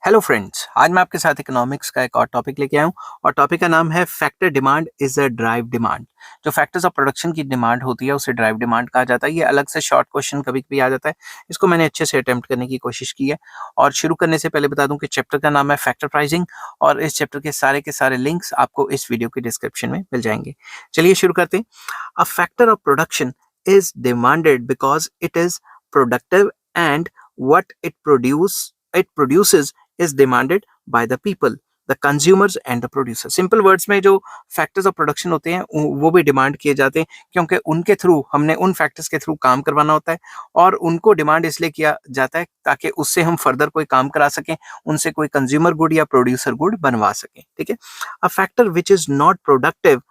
Hello friends, आज मैं आपके साथ इकोनॉमिक्स का एक और टॉपिक लेके आया हूँ और टॉपिक का नाम है factor demand is a drive demand. जो फैक्टर्स ऑफ प्रोडक्शन की डिमांड होती है उसे ड्राइव डिमांड कहा जाता है। ये अलग से शॉर्ट क्वेश्चन कभी कभी आ जाता है। इसको मैंने अच्छे से अटेम्प्ट करने की कोशिश की है। और शुरू करने से पहले बता दूं कि चैप्टर का नाम है फैक्टर प्राइसिंग और इस चैप्टर के सारे लिंक्स आपको इस वीडियो के डिस्क्रिप्शन में मिल जाएंगे। चलिए शुरू करते हैं। A factor of production is demanded because it is productive and what it produces is demanded by the people, the consumers and the producer. Simple words में जो फैक्टर्स ऑफ प्रोडक्शन होते हैं वो भी डिमांड किए जाते हैं क्योंकि उनके थ्रू हमने उन फैक्टर्स के थ्रू काम करवाना होता है और उनको डिमांड इसलिए किया जाता है ताकि उससे हम फर्दर कोई काम करा सकें, उनसे कोई कंज्यूमर गुड या प्रोड्यूसर गुड बनवा सकें। ठीक है। A factor which is not productive,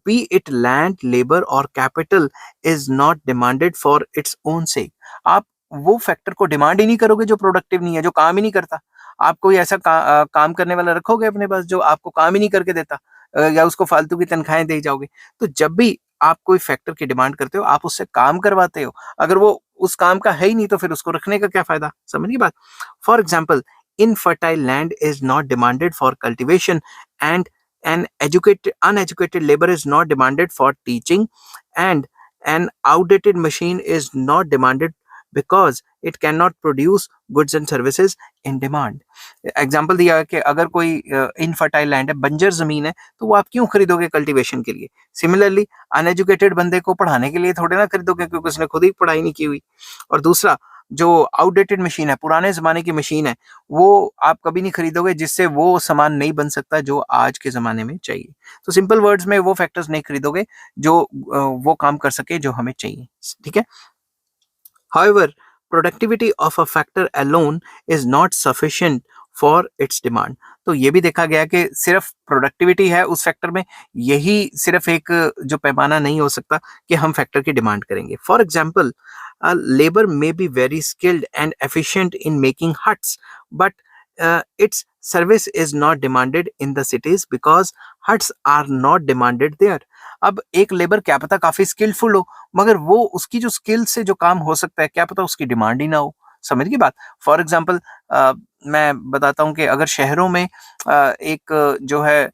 be it land, labor or capital, is not demanded for its own sake. आप वो फैक्टर को डिमांड ही नहीं करोगे जो प्रोडक्टिव नहीं है, जो काम ही नहीं करता। आप कोई ऐसा काम करने वाला रखोगे अपने पास जो आपको काम ही नहीं करके देता, या उसको फालतू की तनख्वाहें दे जाओगे। तो जब भी आप कोई फैक्टर की डिमांड करते हो आप उससे काम करवाते हो। अगर वो उस काम का है ही नहीं तो फिर उसको रखने का क्या फायदा। समझिए बात। For example, infertile land is not demanded for cultivation and uneducated labor is not demanded for teaching, and an outdated machine is not demanded because it cannot produce goods and services in demand. Example दिया है कि अगर कोई infertile land है, बंजर जमीन है, तो वो आप क्यों खरीदोगे कल्टीवेशन के लिए। सिमिलरली अनएजुकेटेड बंदे को पढ़ाने के लिए थोड़े ना खरीदोगे क्योंकि उसने खुद ही पढ़ाई नहीं की हुई। और दूसरा, जो आउटडेटेड मशीन है, पुराने जमाने की मशीन है, वो आप कभी नहीं खरीदोगे जिससे वो सामान नहीं बन सकता जो आज के जमाने में चाहिए। तो सिंपल वर्ड्स में वो फैक्टर्स नहीं खरीदोगे जो वो काम कर सके जो हमें चाहिए। ठीक है। However, productivity of a factor alone is not sufficient for its demand. तो ये भी देखा गया कि सिर्फ प्रोडक्टिविटी है उस फैक्टर में, यही सिर्फ एक जो पैमाना नहीं हो सकता कि हम फैक्टर की डिमांड करेंगे। For example, labour may be very skilled and efficient in making huts, but its service is not demanded in the cities because huts are not demanded there. अब एक लेबर क्या पता काफी स्किलफुल हो, मगर वो उसकी जो स्किल से जो काम हो सकता है क्या पता उसकी डिमांड ही ना हो। समझ की बात। फॉर एग्जाम्पल, मैं बताता हूँ कि अगर शहरों में एक जो है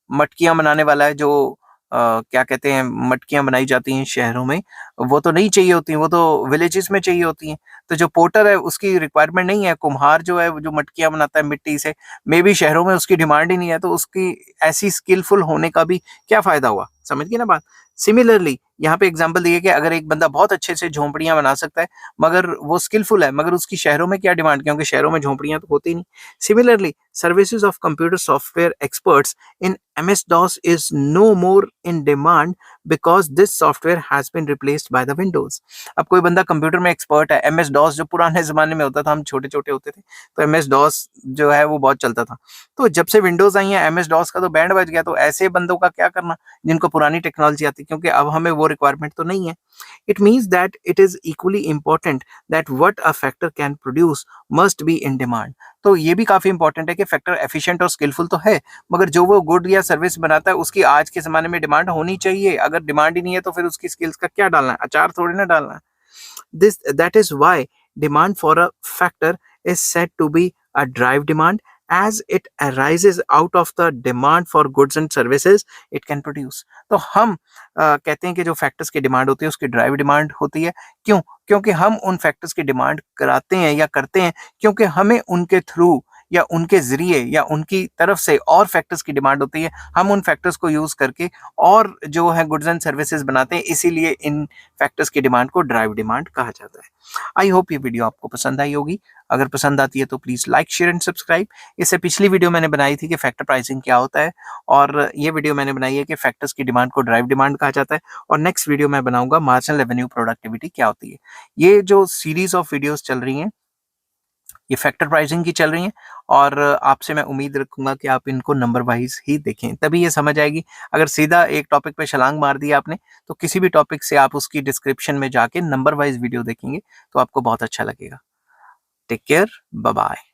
मटकियां बनाने वाला है, जो क्या कहते हैं, मटकियां बनाई जाती हैं शहरों में, वो तो नहीं चाहिए होती, वो तो विलेजेस में चाहिए होती हैं। तो जो पोर्टर है उसकी रिक्वायरमेंट नहीं है, कुम्हार जो है वो जो मटकियां बनाता है मिट्टी से, मे बी शहरों में उसकी डिमांड ही नहीं है, तो उसकी ऐसी स्किलफुल होने का भी क्या फायदा हुआ। समझ गए ना बात। सिमिलरली यहाँ पे एग्जांपल दिए कि अगर एक बंदा बहुत अच्छे से झोंपड़ियां बना सकता है मगर वो स्किलफुल है, मगर उसकी शहरों में क्या डिमांड, क्योंकि शहरों में झोंपड़ियां तो होती नहीं। Similarly services of computer software experts in MS-DOS is no more in demand because this software has been replaced by the Windows. अब कोई बंदा कंप्यूटर में एक्सपर्ट है, एमएस डॉस जो पुराने जमाने में होता था, हम छोटे छोटे होते थे तो एमएस डॉस जो है वो बहुत चलता था। तो जब से विंडोज आई है एमएस डॉस का तो बैंड बज गया। तो ऐसे बंदों का क्या करना जिनको पुरानी टेक्नोलॉजी आती, क्योंकि अब हमें वो रिक्वायरमेंट तो नहीं है। It means that it is equally important that what a factor can produce must be in demand. तो ये भी काफी इंपॉर्टेंट है कि फैक्टर एफिशिएंट और स्किलफुल तो है, मगर जो वो गुड या सर्विस बनाता है उसकी आज के जमाने में डिमांड होनी चाहिए। अगर डिमांड ही नहीं है तो फिर उसकी स्किल्स का क्या डालना है, अचार थोड़ी ना डालना है। That is why demand for a factor is said to be a drive demand, as it arises out of the demand for goods and services it can produce. तो हम कहते हैं कि जो फैक्टर्स की डिमांड होती है उसकी ड्राइव डिमांड होती है। क्यों? क्योंकि हम उन फैक्टर्स की डिमांड कराते हैं या करते हैं क्योंकि हमें उनके थ्रू या उनके जरिए या उनकी तरफ से और फैक्टर्स की डिमांड होती है। हम उन फैक्टर्स को यूज करके और जो है गुड्स एंड सर्विसेज बनाते हैं, इसीलिए इन फैक्टर्स की डिमांड को ड्राइव डिमांड कहा जाता है। आई होप ये वीडियो आपको पसंद आई होगी। अगर पसंद आती है तो please like, share and subscribe. इससे पिछली वीडियो मैंने बनाई थी कि फैक्टर प्राइसिंग क्या होता है, और ये वीडियो मैंने बनाई है कि फैक्टर्स की डिमांड को ड्राइव डिमांड कहा जाता है। और नेक्स्ट वीडियो मैं बनाऊंगा मार्जिनल रेवेन्यू प्रोडक्टिविटी क्या होती है। ये जो सीरीज ऑफ वीडियोस चल रही हैं ये फैक्टर प्राइसिंग की चल रही हैं, और आपसे मैं उम्मीद रखूंगा कि आप इनको नंबर वाइज ही देखें, तभी ये समझ आएगी। अगर सीधा एक टॉपिक पे छलांग मार दिया आपने तो किसी भी टॉपिक से आप उसकी डिस्क्रिप्शन में जाके नंबर वाइज वीडियो देखेंगे तो आपको बहुत अच्छा लगेगा। Take care, bye bye.